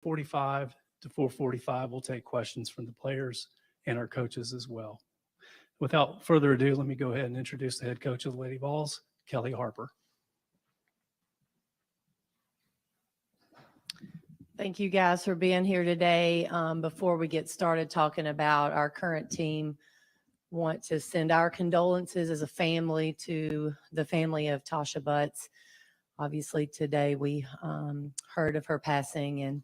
45 to 4:45, we'll take questions from the players and our coaches as well. Without further ado, let me go ahead and introduce the head coach of the Lady Vols, Kellie Harper. Thank you guys for being here today. Before we get started talking about our current team, want to send our condolences as a family to the family of Tasha Butts. Obviously today we heard of her passing, and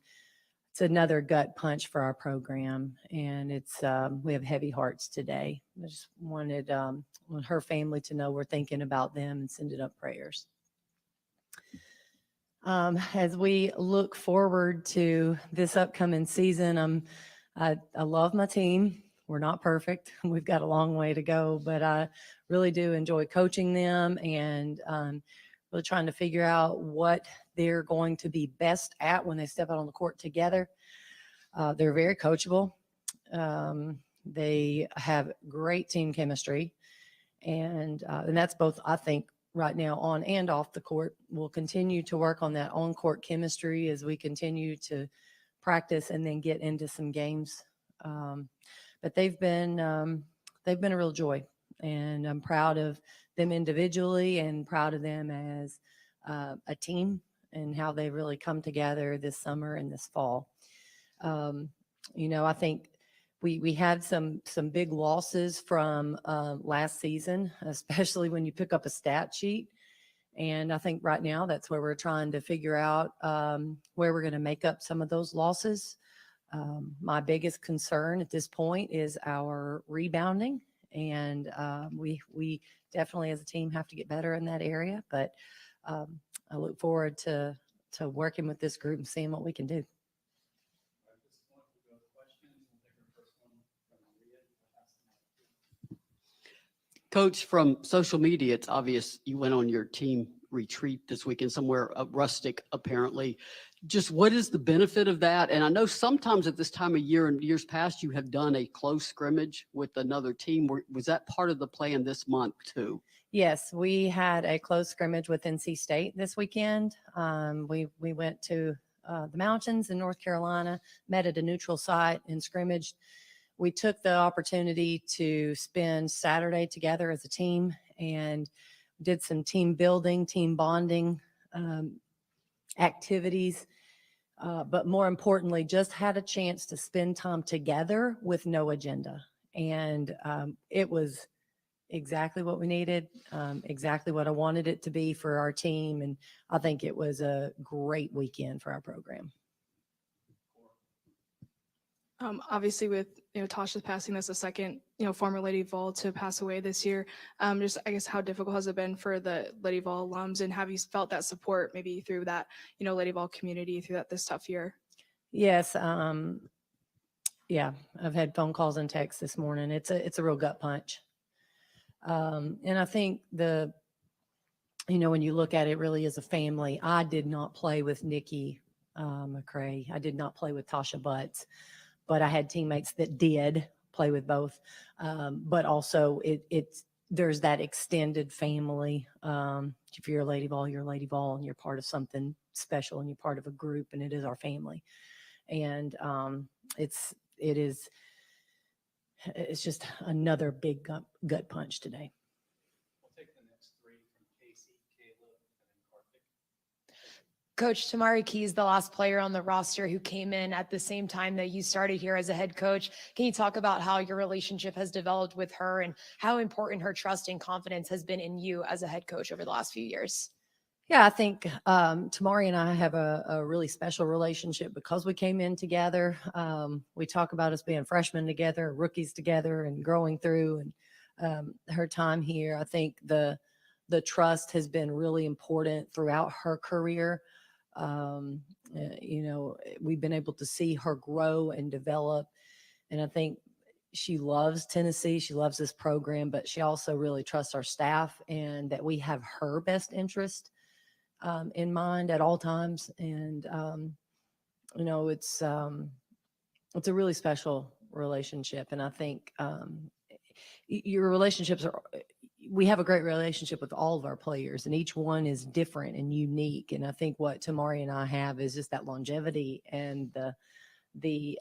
it's another gut punch for our program, and it's we have heavy hearts today. I just wanted her family to know we're thinking about them and sending up prayers. As we look forward to this upcoming season, I love my team. We're not perfect. We've got a long way to go, but I really do enjoy coaching them and really trying to figure out what they're going to be best at when they step out on the court together. They're very coachable. They have great team chemistry, and that's both, I think, right now on and off the court. We'll continue to work on that on-court chemistry as we continue to practice and then get into some games. But they've been a real joy, and I'm proud of them individually and proud of them as a team and how they really come together this summer and this fall. I think we had some big losses from last season, especially when you pick up a stat sheet. And I think right now that's where we're trying to figure out where we're going to make up some of those losses. My biggest concern at this point is our rebounding, and we definitely as a team have to get better in that area. But I look forward to working with this group and seeing what we can do. Coach, from social media, it's obvious you went on your team retreat this weekend somewhere rustic, apparently. Just what is the benefit of that? And I know sometimes at this time of year and years past, you have done a close scrimmage with another team. Was that part of the plan this month too? Yes, we had a close scrimmage with NC State this weekend. We went to the mountains in North Carolina, met at a neutral site and scrimmaged. We took the opportunity to spend Saturday together as a team and did some team building, team bonding activities. But more importantly, just had a chance to spend time together with no agenda. And it was exactly what we needed, exactly what I wanted it to be for our team. And I think it was a great weekend for our program. Obviously with, Tasha's passing, that's the second, former Lady Vol to pass away this year. Just, I guess, how difficult has it been for the Lady Vol alums, and have you felt that support maybe through that, Lady Vol community through this tough year? Yes. Yeah, I've had phone calls and texts this morning. It's a real gut punch. And I think when you look at it really as a family, I did not play with Nikki McCray. I did not play with Tasha Butts. But I had teammates that did play with both. But also there's that extended family. If you're a Lady Vol, you're a Lady Vol, and you're part of something special, and you're part of a group, and it is our family. And it's just another big gut punch today. We'll take the next three from Casey, Caleb, and then Karthik. Coach, Tamari Keyes, the last player on the roster who came in at the same time that you started here as a head coach. Can you talk about how your relationship has developed with her and how important her trust and confidence has been in you as a head coach over the last few years? Yeah, I think Tamari and I have a really special relationship because we came in together. We talk about us being freshmen together, rookies together, and growing through. And her time here, I think the trust has been really important throughout her career. We've been able to see her grow and develop. And I think she loves Tennessee. She loves this program, but she also really trusts our staff and that we have her best interest in mind at all times. And, it's a really special relationship. And I think your relationships we have a great relationship with all of our players, and each one is different and unique. And I think what Tamari and I have is just that longevity and the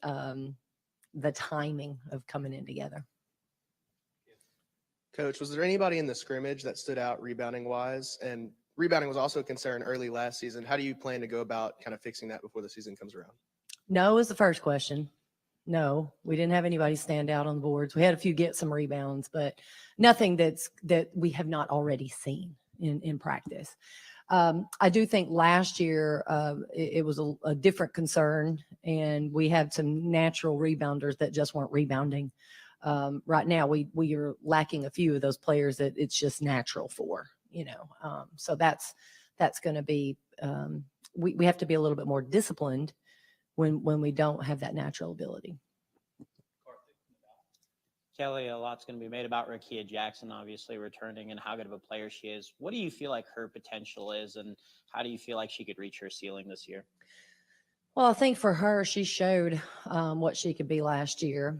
timing of coming in together. Coach, was there anybody in the scrimmage that stood out rebounding wise? And rebounding was also a concern early last season. How do you plan to go about kind of fixing that before the season comes around? No is the first question. No, we didn't have anybody stand out on the boards. We had a few get some rebounds, but nothing that we have not already seen in practice. I do think last year it was a different concern, and we had some natural rebounders that just weren't rebounding. Right now, we are lacking a few of those players that it's just natural for, so that's going to be, we have to be a little bit more disciplined when we don't have that natural ability. Kelly, a lot's going to be made about Rakia Jackson, obviously returning and how good of a player she is. What do you feel like her potential is, and how do you feel like she could reach her ceiling this year? Well, I think for her, she showed what she could be last year.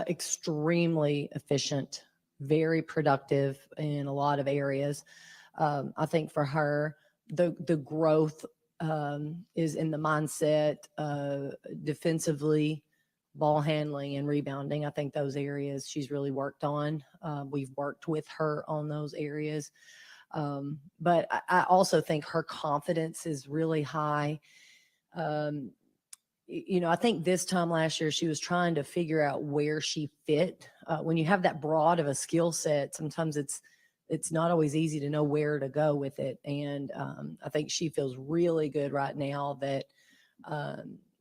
Extremely efficient, very productive in a lot of areas. I think for her, the growth is in the mindset, defensively, ball handling, and rebounding. I think those areas she's really worked on. We've worked with her on those areas. But I also think her confidence is really high. I think this time last year, she was trying to figure out where she fit. When you have that broad of a skill set, sometimes it's not always easy to know where to go with it. And I think she feels really good right now that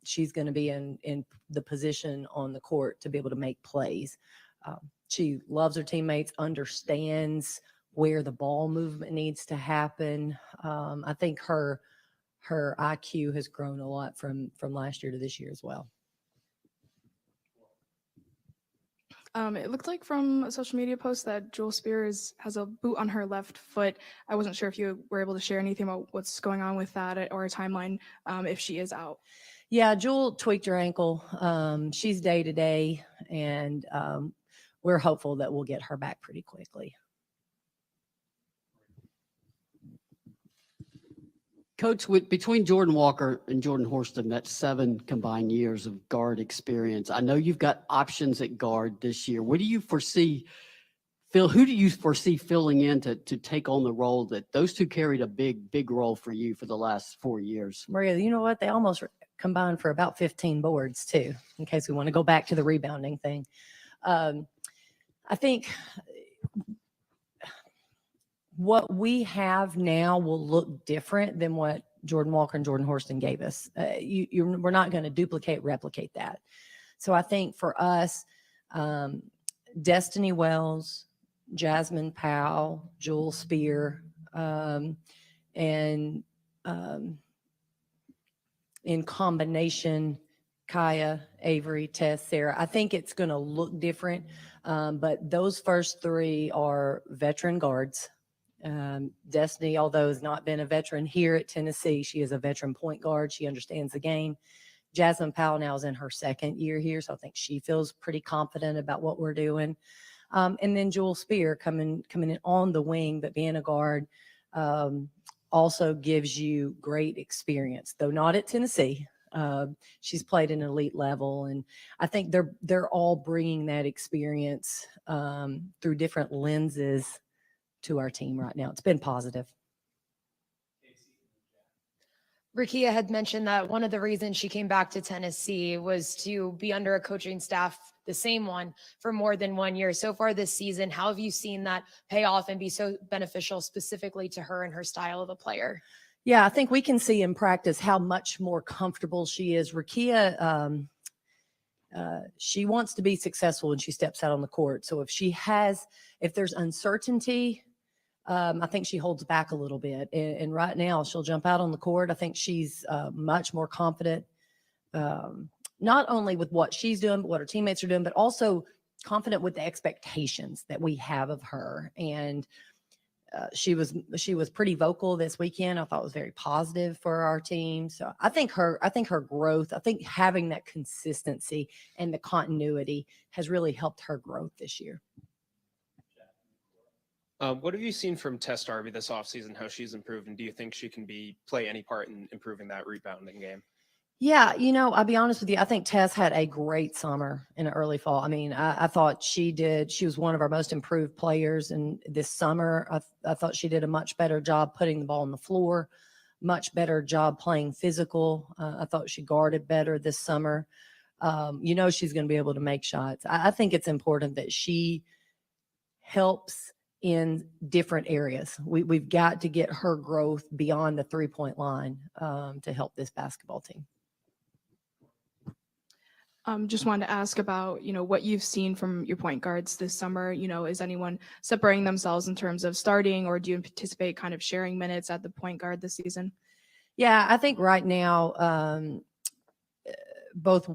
she's going to be in the position on the court to be able to make plays. She loves her teammates, understands where the ball movement needs to happen. I think her IQ has grown a lot from last year to this year as well. It looked like from a social media post that Jewel Spears has a boot on her left foot. I wasn't sure if you were able to share anything about what's going on with that or a timeline if she is out. Yeah, Jewel tweaked her ankle. She's day to day, and we're hopeful that we'll get her back pretty quickly. Coach, between Jordan Walker and Jordan Horston, that's 7 combined years of guard experience. I know you've got options at guard this year. What do you foresee, Phil? Who do you foresee filling in to take on the role that those two carried a big role for you for the last 4 years? Maria, you know what? They almost combined for about 15 boards too, in case we want to go back to the rebounding thing. I think what we have now will look different than what Jordan Walker and Jordan Horston gave us. We're not going to replicate that. So I think for us, Destiny Wells, Jasmine Powell, Jewel Spear, and in combination, Kaya, Avery, Tess, Sarah, I think it's going to look different. But those first 3 are veteran guards. Destiny, although has not been a veteran here at Tennessee, she is a veteran point guard. She understands the game. Jasmine Powell now is in her 2nd year here, so I think she feels pretty confident about what we're doing. And then Jewel Spear coming in on the wing, but being a guard also gives you great experience, though not at Tennessee. She's played an elite level, and I think they're all bringing that experience through different lenses to our team right now. It's been positive. Rakia had mentioned that one of the reasons she came back to Tennessee was to be under a coaching staff, the same one, for more than 1 year. So far this season, how have you seen that pay off and be so beneficial specifically to her and her style of a player? Yeah, I think we can see in practice how much more comfortable she is. Rakia, she wants to be successful when she steps out on the court. So if there's uncertainty, I think she holds back a little bit. And right now she'll jump out on the court. I think she's much more confident, not only with what she's doing, but what her teammates are doing, but also confident with the expectations that we have of her. And she was pretty vocal this weekend. I thought it was very positive for our team. So I think her growth, I think having that consistency and the continuity has really helped her growth this year. What have you seen from Tess Darby this offseason, how she's improved, and do you think she can play any part in improving that rebounding game? Yeah, I'll be honest with you. I think Tess had a great summer in the early fall. I mean, I thought she did. She was one of our most improved players. And this summer, I thought she did a much better job putting the ball on the floor, much better job playing physical. I thought she guarded better this summer. She's going to be able to make shots. I think it's important that she helps in different areas. We've got to get her growth beyond the 3-point line to help this basketball team. Just wanted to ask about, what you've seen from your point guards this summer. Is anyone separating themselves in terms of starting, or do you anticipate kind of sharing minutes at the point guard this season? Yeah, I think right now, both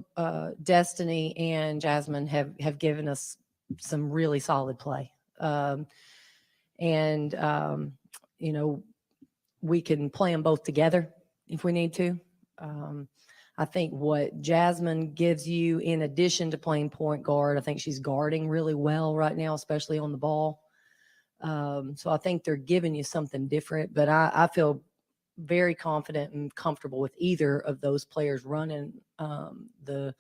Destiny and Jasmine have given us some really solid play. We can play them both together if we need to. I think what Jasmine gives you, in addition to playing point guard, I think she's guarding really well right now, especially on the ball. So I think they're giving you something different, but I feel very confident and comfortable with either of those players running the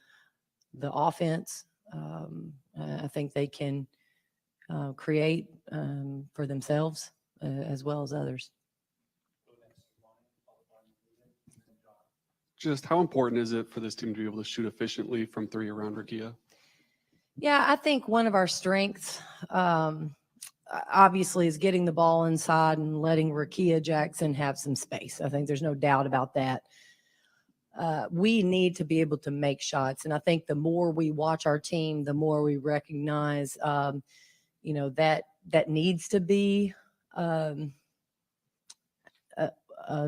offense. I think they can create for themselves as well as others. Just how important is it for this team to be able to shoot efficiently from three around Rakia? Yeah, I think one of our strengths, obviously, is getting the ball inside and letting Rakia Jackson have some space. I think there's no doubt about that. We need to be able to make shots. And I think the more we watch our team, the more we recognize, that needs to be a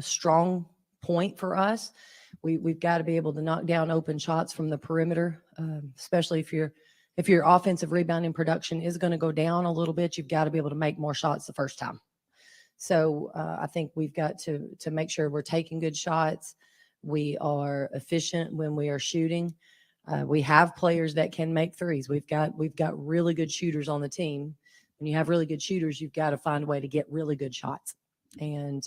strong point for us. We've got to be able to knock down open shots from the perimeter, especially if your offensive rebounding production is going to go down a little bit. You've got to be able to make more shots the first time. So I think we've got to make sure we're taking good shots. We are efficient when we are shooting. We have players that can make threes. We've got really good shooters on the team. When you have really good shooters, you've got to find a way to get really good shots. And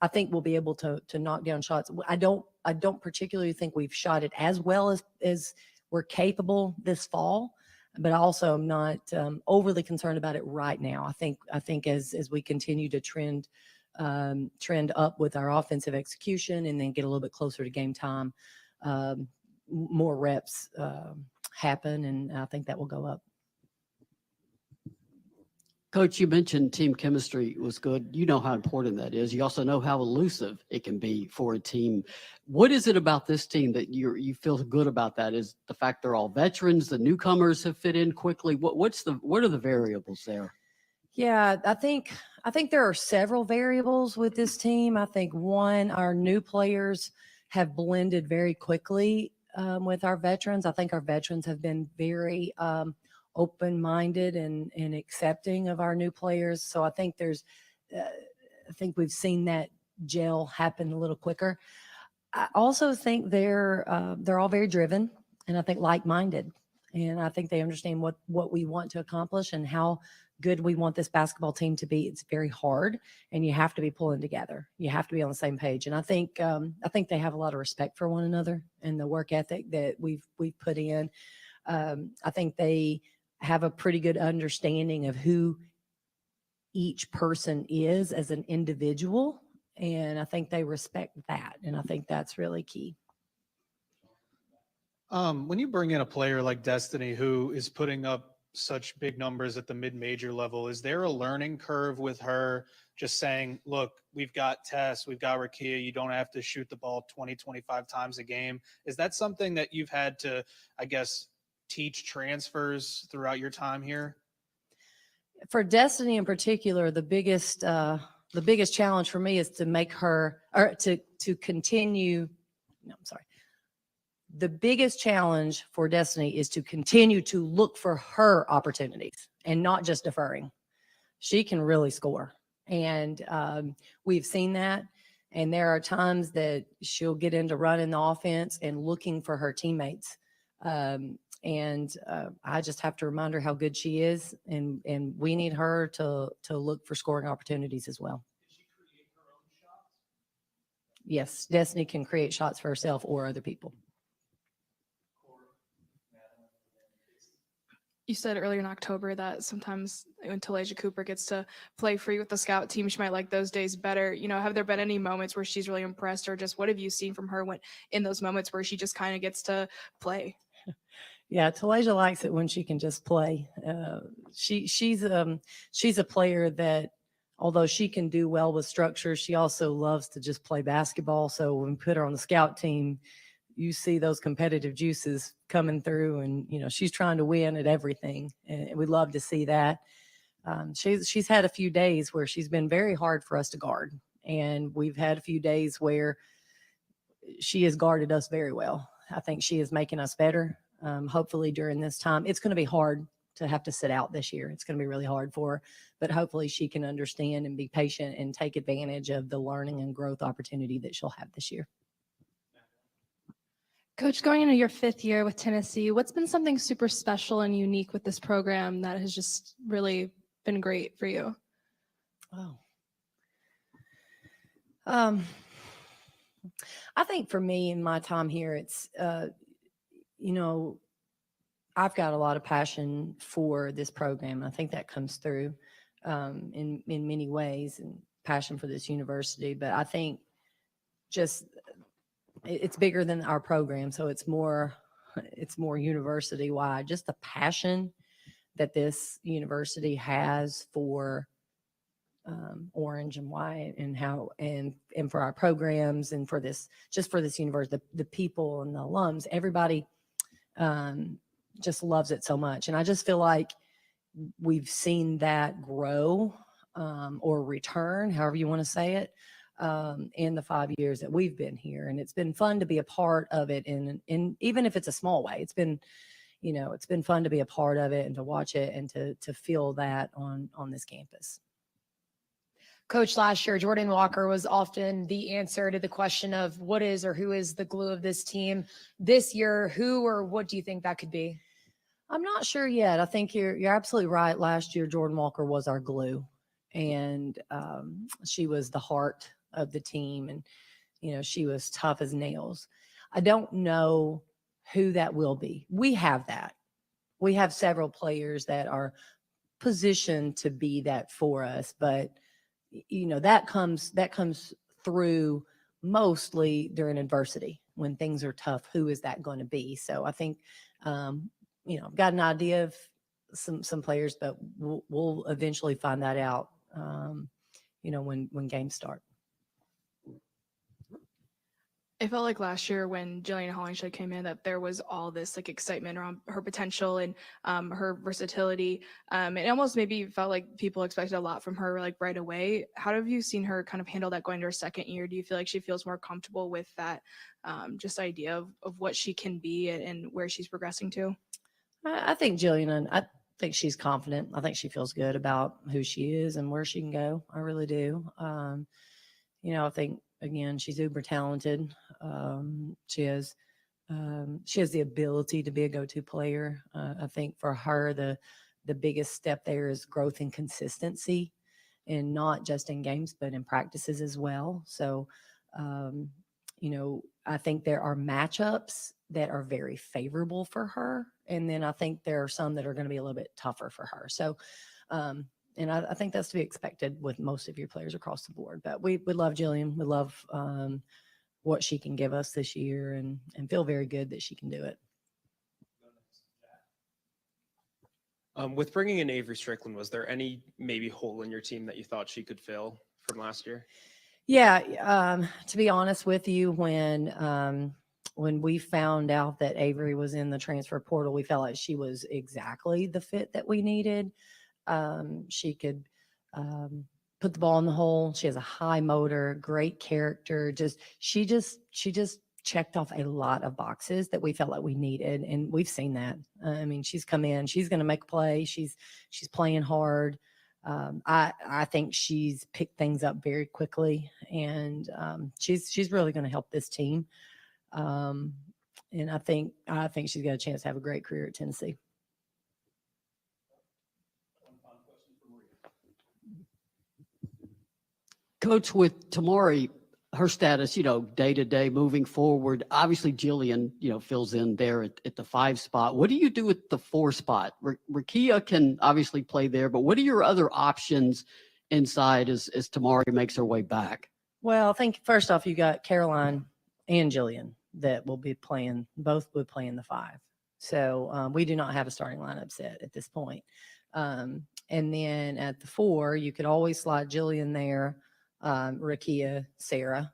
I think we'll be able to knock down shots. I don't particularly think we've shot it as well as we're capable this fall, but also I'm not overly concerned about it right now. I think as we continue to trend up with our offensive execution and then get a little bit closer to game time, more reps happen, and I think that will go up. Coach, you mentioned team chemistry was good. You know how important that is. You also know how elusive it can be for a team. What is it about this team that you feel good about? That is the fact they're all veterans, the newcomers have fit in quickly. What are the variables there? Yeah, I think there are several variables with this team. I think one, our new players have blended very quickly with our veterans. I think our veterans have been very open-minded and accepting of our new players. So I think I think we've seen that gel happen a little quicker. I also think they're all very driven, and I think like-minded, and I think they understand what we want to accomplish and how good we want this basketball team to be. It's very hard, and you have to be pulling together. You have to be on the same page, and I think they have a lot of respect for one another and the work ethic that we've put in. I think they have a pretty good understanding of who each person is as an individual. And I think they respect that. And I think that's really key. When you bring in a player like Destiny, who is putting up such big numbers at the mid-major level, is there a learning curve with her just saying, look, we've got Tess, we've got Rakia, you don't have to shoot the ball 20, 25 times a game? Is that something that you've had to, I guess, teach transfers throughout your time here? For Destiny in particular, the biggest challenge for me is to make her, or to continue. No, I'm sorry. The biggest challenge for Destiny is to continue to look for her opportunities and not just deferring. She can really score, and we've seen that. And there are times that she'll get into running the offense and looking for her teammates. I just have to remind her how good she is, and we need her to look for scoring opportunities as well. Yes, Destiny can create shots for herself or other people. You said earlier in October that sometimes when Talasia Cooper gets to play free with the scout team, she might like those days better. You know, have there been any moments where she's really impressed, or just what have you seen from her when in those moments where she just kind of gets to play? Yeah, Talasia likes it when she can just play. She's a player that, although she can do well with structure, she also loves to just play basketball. So when we put her on the scout team, you see those competitive juices coming through, and she's trying to win at everything, and we love to see that. She's had a few days where she's been very hard for us to guard, and we've had a few days where she has guarded us very well. I think she is making us better. Hopefully during this time, it's going to be hard to have to sit out this year. It's going to be really hard for her, but hopefully she can understand and be patient and take advantage of the learning and growth opportunity that she'll have this year. Coach, going into your 5th year with Tennessee, what's been something super special and unique with this program that has just really been great for you? Oh. I think for me in my time here, it's, I've got a lot of passion for this program. I think that comes through in many ways, and passion for this university. But I think just it's bigger than our program, so it's more university wide. Just the passion that this university has for orange and white, and how and for our programs, and for this university, the people and the alums, everybody just loves it so much. And I just feel like we've seen that grow or return, however you want to say it, in the 5 years that we've been here. And it's been fun to be a part of it, in even if it's a small way. It's been fun to be a part of it and to watch it and to feel that on this campus. Coach, last year, Jordan Walker was often the answer to the question of what is or who is the glue of this team. This year, who or what do you think that could be? I'm not sure yet. I think you're absolutely right. Last year, Jordan Walker was our glue, and she was the heart of the team, and she was tough as nails. I don't know who that will be. We have that. We have several players that are positioned to be that for us, but that comes through mostly during adversity when things are tough. Who is that going to be? So I think I've got an idea of some players, but we'll eventually find that out when games start. I felt like last year when Jillian Hollingshead came in that there was all this excitement around her potential and her versatility. It almost maybe felt like people expected a lot from her right away. How have you seen her kind of handle that going to her 2nd year? Do you feel like she feels more comfortable with that just idea of what she can be and where she's progressing to? I think Jillian, I think she's confident. I think she feels good about who she is and where she can go. I really do. I think, again, she's uber talented. She has the ability to be a go-to player. I think for her, the biggest step there is growth and consistency, and not just in games, but in practices as well. So, I think there are matchups that are very favorable for her. And then I think there are some that are going to be a little bit tougher for her. So, and I think that's to be expected with most of your players across the board. But we love Jillian. We love what she can give us this year, and feel very good that she can do it. With bringing in Avery Strickland, was there any maybe hole in your team that you thought she could fill from last year? Yeah, to be honest with you, when we found out that Avery was in the transfer portal, we felt like she was exactly the fit that we needed. She could put the ball in the hole. She has a high motor, great character. She just checked off a lot of boxes that we felt like we needed, and we've seen that. She's come in. She's going to make a play. She's playing hard. I think she's picked things up very quickly, and she's really going to help this team. And I think she's got a chance to have a great career at Tennessee. Coach, with Tamari, her status, day to day moving forward, obviously Jillian, fills in there at the 5 spot. What do you do at the 4 spot? Rakia can obviously play there, but what are your other options inside as Tamari makes her way back? Well, I think first off, you got Caroline and Jillian that will be playing, both would play in the 5. So we do not have a starting lineup set at this point. And then at the 4, you could always slide Jillian there, Rakia, Sarah.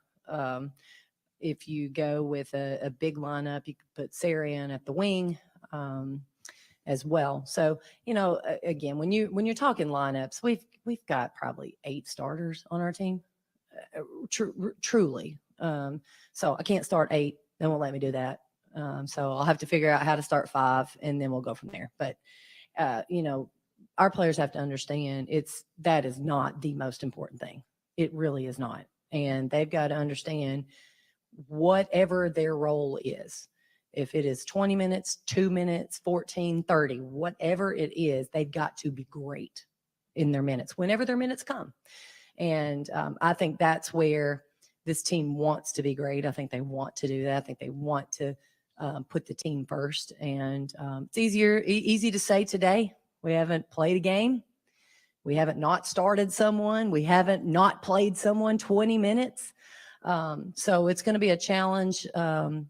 If you go with a big lineup, you could put Sarah in at the wing as well. So, again, when you're talking lineups, we've got probably 8 starters on our team. Truly. So I can't start 8. They won't let me do that. So I'll have to figure out how to start 5 and then we'll go from there. But, our players have to understand that is not the most important thing. It really is not. And they've got to understand whatever their role is. If it is 20 minutes, 2 minutes, 14, 30, whatever it is, they've got to be great in their minutes, whenever their minutes come. And I think that's where this team wants to be great. I think they want to do that. I think they want to put the team first. And it's easy to say today. We haven't played a game. We haven't not started someone. We haven't not played someone 20 minutes. So it's going to be a challenge to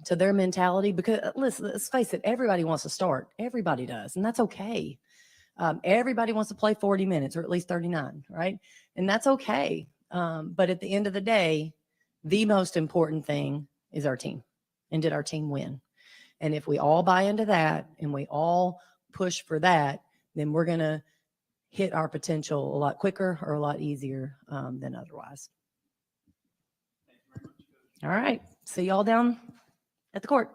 their mentality because, listen, let's face it, everybody wants to start. Everybody does, and that's okay. Everybody wants to play 40 minutes or at least 39, right? And that's okay. But at the end of the day, the most important thing is our team. And did our team win? And if we all buy into that and we all push for that, then we're going to hit our potential a lot quicker or a lot easier than otherwise. All right. See y'all down at the court.